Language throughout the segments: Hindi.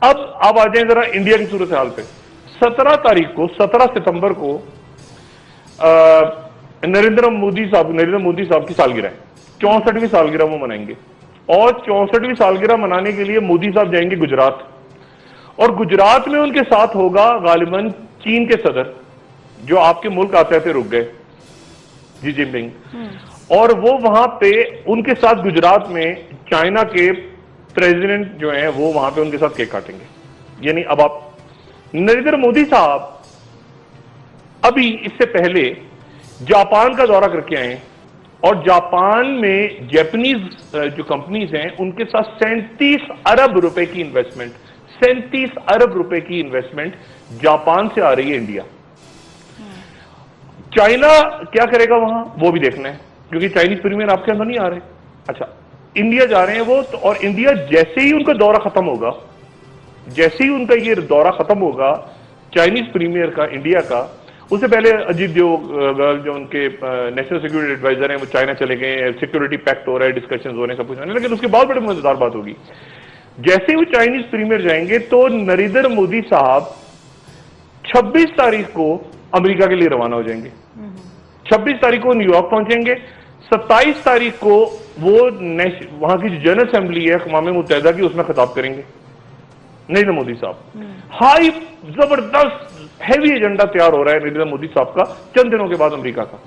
अब आप आ जाए जरा इंडिया की सूरत हाल पे। 17 सितंबर को नरेंद्र मोदी साहब की सालगिरह है, 64वीं सालगिरह वो मनाएंगे। और 64वीं सालगिरह मनाने के लिए मोदी साहब जाएंगे गुजरात, और गुजरात में उनके साथ होगा गालिबन चीन के सदर, जो आपके मुल्क आते आते रुक गए, जी जिनपिंग। और वो वहां पे उनके साथ गुजरात में चाइना के प्रेसिडेंट जो हैं वो वहां पे उनके साथ केक काटेंगे। यानी अब आप नरेंद्र मोदी साहब अभी इससे पहले जापान का दौरा करके आए, और जापान में जापानीज जो कंपनीज हैं उनके साथ 37 अरब रुपए की इन्वेस्टमेंट, 37 अरब रुपए की इन्वेस्टमेंट जापान से आ रही है इंडिया। चाइना क्या करेगा वहां वो भी देखना है, क्योंकि चाइनीज प्रीमियर आपके अंदर नहीं आ रहे। अच्छा, इंडिया जा रहे हैं वो तो, और इंडिया जैसे ही उनका दौरा खत्म होगा, जैसे ही उनका ये दौरा खत्म होगा चाइनीज प्रीमियर का इंडिया का, उससे पहले अजीत डोभाल जो उनके नेशनल सिक्योरिटी एडवाइजर हैं वो चाइना चले गए, सिक्योरिटी पैक्ट हो रहा है, डिस्कशन हो रहे हैं, सब कुछ हो रहा है, लेकिन उसके बाद बड़ी मजेदार बात होगी। जैसे ही वो चाइनीज प्रीमियर जाएंगे तो नरेंद्र मोदी साहब 26 तारीख को अमेरिका के लिए रवाना हो जाएंगे। 26 तारीख को न्यूयॉर्क पहुंचेंगे। 27 तारीख को वो वहां की जो जनरल असेंबली है अक़वाम मुत्तहिदा की, उसमें खिताब करेंगे नरेंद्र मोदी साहब। हाई जबरदस्त हैवी एजेंडा तैयार हो रहा है नरेंद्र मोदी साहब का चंद दिनों के बाद अमेरिका का।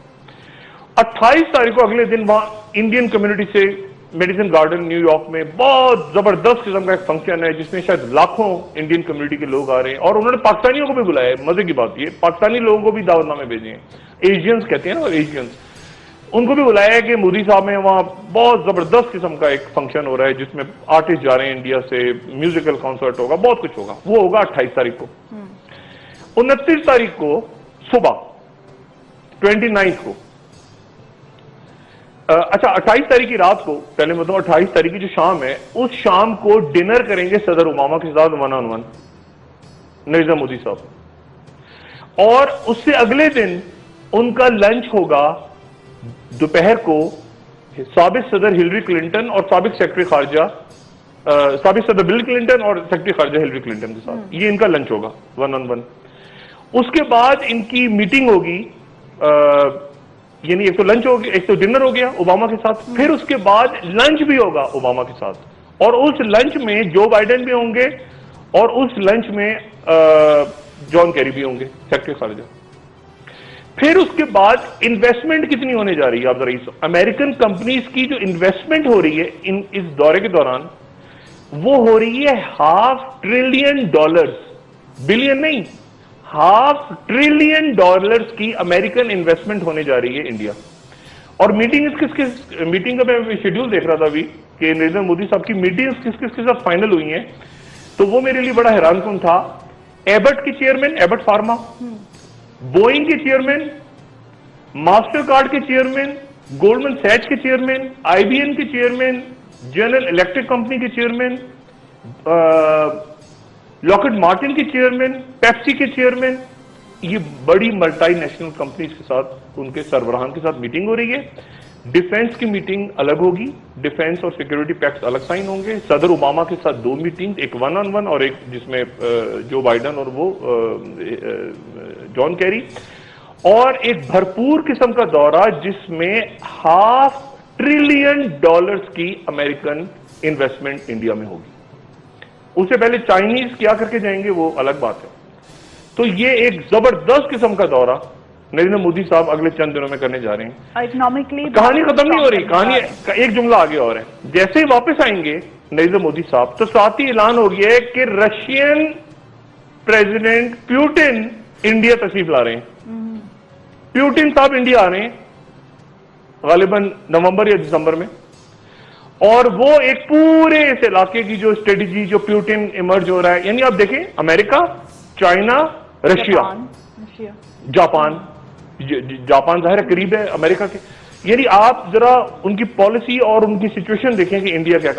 28 तारीख को अगले दिन वहां इंडियन कम्युनिटी से मेडिसन गार्डन न्यूयॉर्क में बहुत जबरदस्त किस्म का एक फंक्शन है, जिसमें शायद लाखों इंडियन कम्युनिटी के लोग आ रहे हैं, और उन्होंने पाकिस्तानियों को भी बुलाया है। मजे की बात ये, पाकिस्तानी लोगों को भी दावतनामे भेजे हैं, एशियंस कहते हैं ना, एशियंस, उनको भी बुलाया है कि मोदी साहब में वहां बहुत जबरदस्त किस्म का एक फंक्शन हो रहा है, जिसमें आर्टिस्ट जा रहे हैं इंडिया से, म्यूजिकल कॉन्सर्ट होगा, बहुत कुछ होगा। वो होगा 28 तारीख को। 29 तारीख को सुबह, 29 को, अच्छा 28 तारीख की रात को, पहले मतलब 28 तारीख की जो शाम है, उस शाम को डिनर करेंगे सदर ओबामा के साथ 1-on-1 नरेंद्र मोदी साहब। और उससे अगले दिन उनका लंच होगा दोपहर को साबिक सदर हिलरी क्लिंटन और साबिक सेक्रेटरी खारजा, साबिक सदर बिल क्लिंटन और सेक्रेटरी खारजा हिलरी क्लिंटन के साथ, ये इनका लंच होगा 1-on-1। उसके बाद इनकी मीटिंग होगी, यानी एक तो लंच हो गया, एक तो डिनर हो गया ओबामा के साथ, फिर उसके बाद लंच भी होगा ओबामा के साथ, और उस लंच में जो बाइडेन भी होंगे, और उस लंच में जॉन केरी भी होंगे, सेक्रेटरी खारजा। फिर उसके बाद इन्वेस्टमेंट कितनी होने जा रही है आप जरा, अमेरिकन कंपनीज की जो इन्वेस्टमेंट हो रही है इस दौरे के दौरान, वो हो रही है $500 बिलियन, बिलियन नहीं, $500 बिलियन की अमेरिकन इन्वेस्टमेंट होने जा रही है इंडिया। और मीटिंग मीटिंग का मैं शेड्यूल देख रहा था अभी कि नरेंद्र मोदी साहब की मीटिंग्स किस किस के साथ फाइनल हुई हैं, तो वो मेरे लिए बड़ा हैरानकुन था। एबट के चेयरमैन, एबट फार्मा, बोइंग के चेयरमैन, मास्टर कार्ड के चेयरमैन, गोल्डमैन सैच के चेयरमैन, आईबीएम के चेयरमैन, जनरल इलेक्ट्रिक कंपनी के चेयरमैन, लॉकहीड मार्टिन के चेयरमैन, पेप्सी के चेयरमैन, ये बड़ी मल्टीनेशनल कंपनीज के साथ, उनके सरबराहान के साथ मीटिंग हो रही है। डिफेंस की मीटिंग अलग होगी, डिफेंस और सिक्योरिटी पैक्ट्स अलग साइन होंगे। सदर ओबामा के साथ 2 मीटिंग, एक 1-on-1 और एक जिसमें जो बाइडेन और वो जॉन कैरी, और एक भरपूर किस्म का दौरा जिसमें $500 बिलियन की अमेरिकन इन्वेस्टमेंट इंडिया में होगी। उससे पहले चाइनीज क्या करके जाएंगे वो अलग बात है। तो ये एक जबरदस्त किस्म का दौरा नरेंद्र मोदी साहब अगले चंद दिनों में करने जा रहे हैं। इकोनॉमिकली कहानी खत्म नहीं हो रही, कहानी एक जुमला आगे और है। जैसे ही वापस आएंगे नरेंद्र मोदी साहब, तो साथ ही ऐलान हो गया है कि रशियन प्रेसिडेंट पुतिन इंडिया तशरीफ ला रहे हैं। पुतिन साहब इंडिया आ रहे हैं गालिबन नवंबर या दिसंबर में, और वो एक पूरे इस इलाके की जो स्ट्रेटेजी, जो पुतिन इमर्ज हो रहा है, यानी आप देखें America, China, Russia, Japan, Japan जाहिर है करीब है अमेरिका के, यानी आप जरा उनकी पॉलिसी और उनकी सिचुएशन देखें कि इंडिया क्या